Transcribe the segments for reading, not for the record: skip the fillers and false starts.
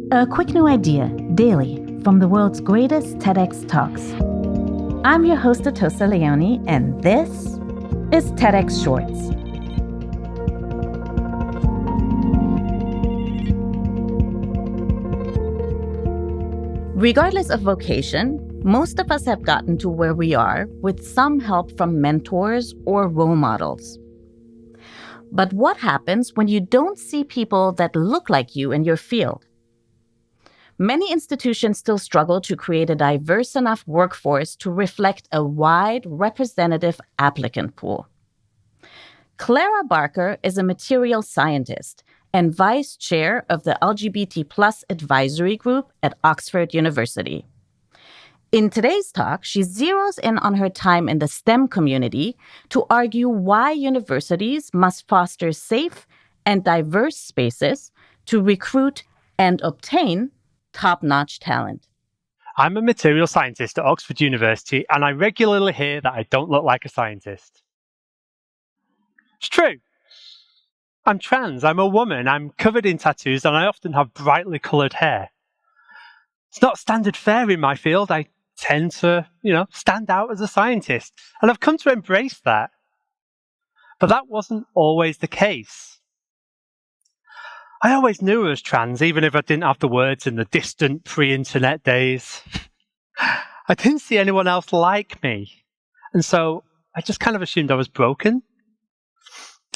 A quick new idea, daily, from the world's greatest TEDx talks. I'm your host, Atossa Leoni, and this is TEDx Shorts. Regardless of vocation, most of us have gotten to where we are with some help from mentors or role models. But what happens when you don't see people that look like you in your field? Many institutions still struggle to create a diverse enough workforce to reflect a wide, representative applicant pool. Clara Barker is a material scientist and vice chair of the LGBT+ advisory group at Oxford University. In today's talk, she zeroes in on her time in the STEM community to argue why universities must foster safe and diverse spaces to recruit and obtain top-notch talent. I'm a material scientist at Oxford University, and I regularly hear that I don't look like a scientist. It's true. I'm trans, I'm a woman, I'm covered in tattoos, and I often have brightly coloured hair. It's not standard fare in my field. I tend to, stand out as a scientist, and I've come to embrace that. But that wasn't always the case. I always knew I was trans, even if I didn't have the words in the distant pre-internet days. I didn't see anyone else like me, and so I just kind of assumed I was broken.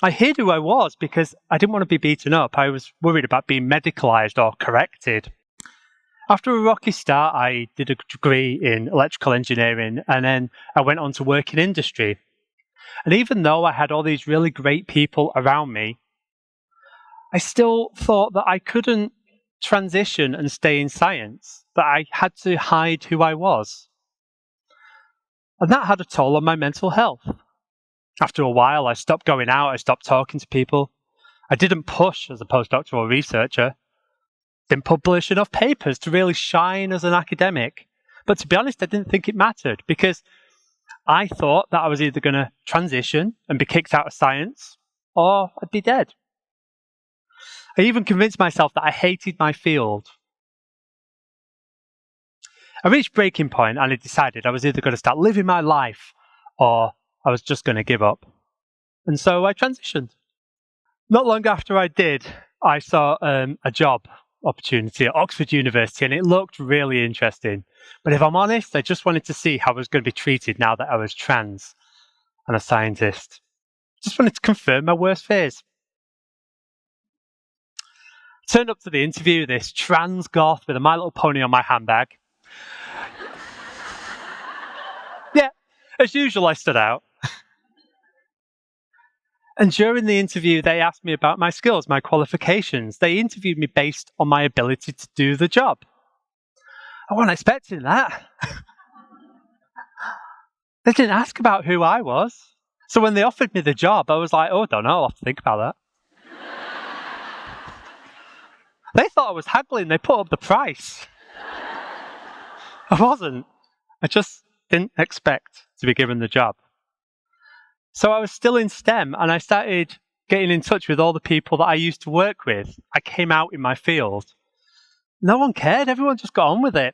I hid who I was because I didn't want to be beaten up. I was worried about being medicalized or corrected. After a rocky start, I did a degree in electrical engineering, and then I went on to work in industry. And even though I had all these really great people around me, I still thought that I couldn't transition and stay in science, that I had to hide who I was. And that had a toll on my mental health. After a while, I stopped going out, I stopped talking to people. I didn't push as a postdoctoral researcher. Didn't publish enough papers to really shine as an academic. But to be honest, I didn't think it mattered because I thought that I was either going to transition and be kicked out of science or I'd be dead. I even convinced myself that I hated my field. I reached breaking point and I decided I was either going to start living my life or I was just going to give up. And so I transitioned. Not long after I did, I saw a job opportunity at Oxford University, and it looked really interesting. But if I'm honest, I just wanted to see how I was going to be treated now that I was trans and a scientist. Just wanted to confirm my worst fears. I turned up to the interview, this trans goth with a My Little Pony on my handbag. Yeah, as usual, I stood out. And during the interview, they asked me about my skills, my qualifications. They interviewed me based on my ability to do the job. I wasn't expecting that. They didn't ask about who I was. So when they offered me the job, I was like, oh, I don't know, I'll have to think about that. They thought I was haggling. They put up the price. I wasn't. I just didn't expect to be given the job. So I was still in STEM, and I started getting in touch with all the people that I used to work with. I came out in my field. No one cared. Everyone just got on with it.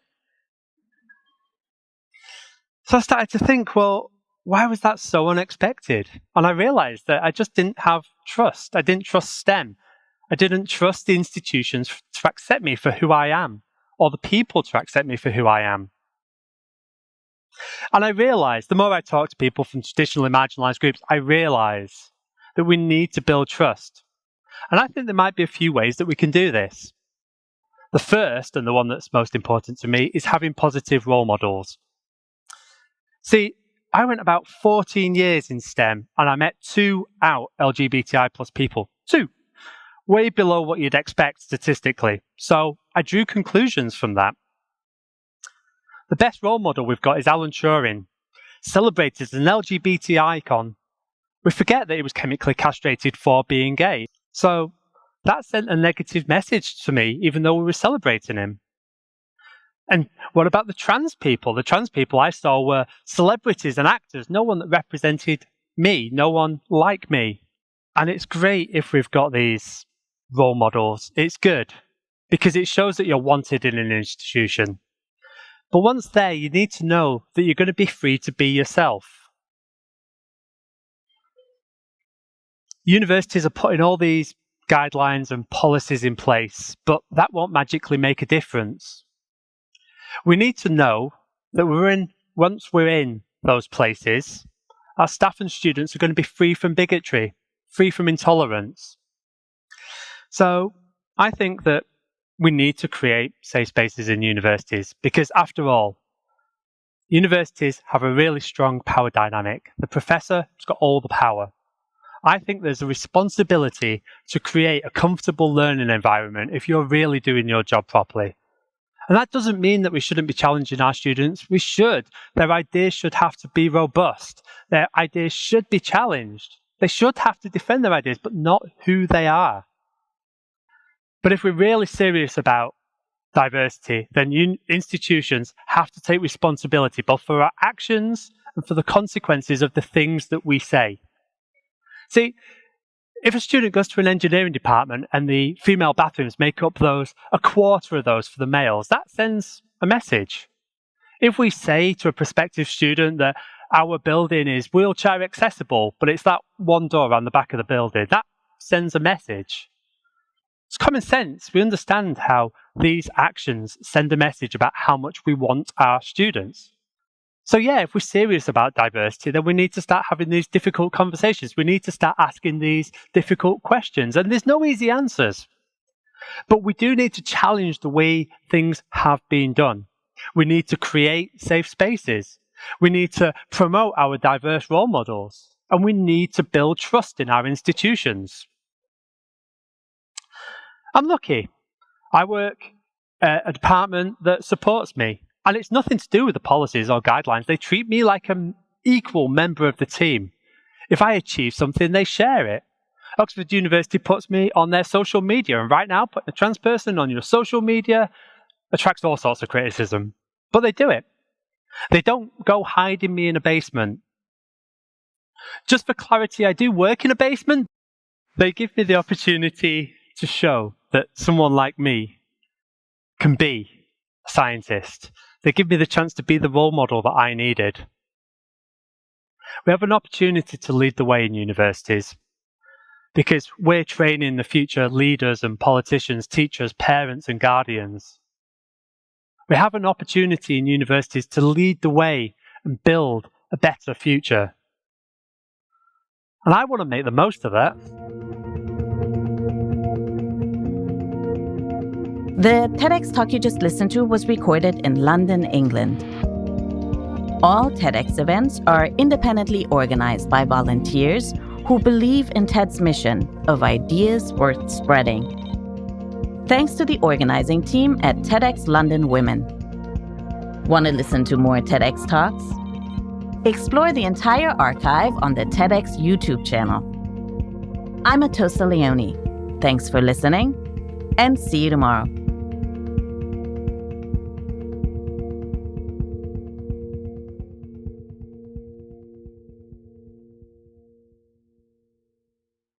So I started to think, well, why was that so unexpected? And I realized that I just didn't have trust. I didn't trust STEM. I didn't trust the institutions to accept me for who I am, or the people to accept me for who I am. And I realized, the more I talk to people from traditionally marginalized groups, I realize that we need to build trust. And I think there might be a few ways that we can do this. The first, and the one that's most important to me, is having positive role models. See, I went about 14 years in STEM, and I met 2 out LGBTI+ people. 2. Way below what you'd expect statistically. So I drew conclusions from that. The best role model we've got is Alan Turing, celebrated as an LGBT icon. We forget that he was chemically castrated for being gay. So that sent a negative message to me, even though we were celebrating him. And what about the trans people? The trans people I saw were celebrities and actors, no one that represented me, no one like me. And it's great if we've got these role models. It's good. because it shows that you're wanted in an institution. But once there, you need to know that you're going to be free to be yourself. Universities are putting all these guidelines and policies in place, but that won't magically make a difference. We need to know that once we're in those places, our staff and students are going to be free from bigotry, free from intolerance. So I think that we need to create safe spaces in universities because, after all, universities have a really strong power dynamic. The professor has got all the power. I think there's a responsibility to create a comfortable learning environment if you're really doing your job properly. And that doesn't mean that we shouldn't be challenging our students. We should. Their ideas should have to be robust. Their ideas should be challenged. They should have to defend their ideas, but not who they are. But if we're really serious about diversity, then institutions have to take responsibility both for our actions and for the consequences of the things that we say. See, if a student goes to an engineering department and the female bathrooms make up a quarter of those for the males, that sends a message. If we say to a prospective student that our building is wheelchair accessible, but it's that one door around the back of the building, that sends a message. It's common sense. We understand how these actions send a message about how much we want our students. So yeah, if we're serious about diversity, then we need to start having these difficult conversations. We need to start asking these difficult questions. And there's no easy answers. But we do need to challenge the way things have been done. We need to create safe spaces. We need to promote our diverse role models. And we need to build trust in our institutions. I'm lucky. I work at a department that supports me. And it's nothing to do with the policies or guidelines. They treat me like an equal member of the team. If I achieve something, they share it. Oxford University puts me on their social media. And right now, putting a trans person on your social media attracts all sorts of criticism. But they do it. They don't go hiding me in a basement. Just for clarity, I do work in a basement. They give me the opportunity to show that someone like me can be a scientist. They give me the chance to be the role model that I needed. We have an opportunity to lead the way in universities because we're training the future leaders and politicians, teachers, parents and guardians. We have an opportunity in universities to lead the way and build a better future. And I want to make the most of that. The TEDx talk you just listened to was recorded in London, England. All TEDx events are independently organized by volunteers who believe in TED's mission of ideas worth spreading. Thanks to the organizing team at TEDxLondonWomen. Want to listen to more TEDx talks? Explore the entire archive on the TEDx YouTube channel. I'm Atossa Leoni. Thanks for listening, and see you tomorrow.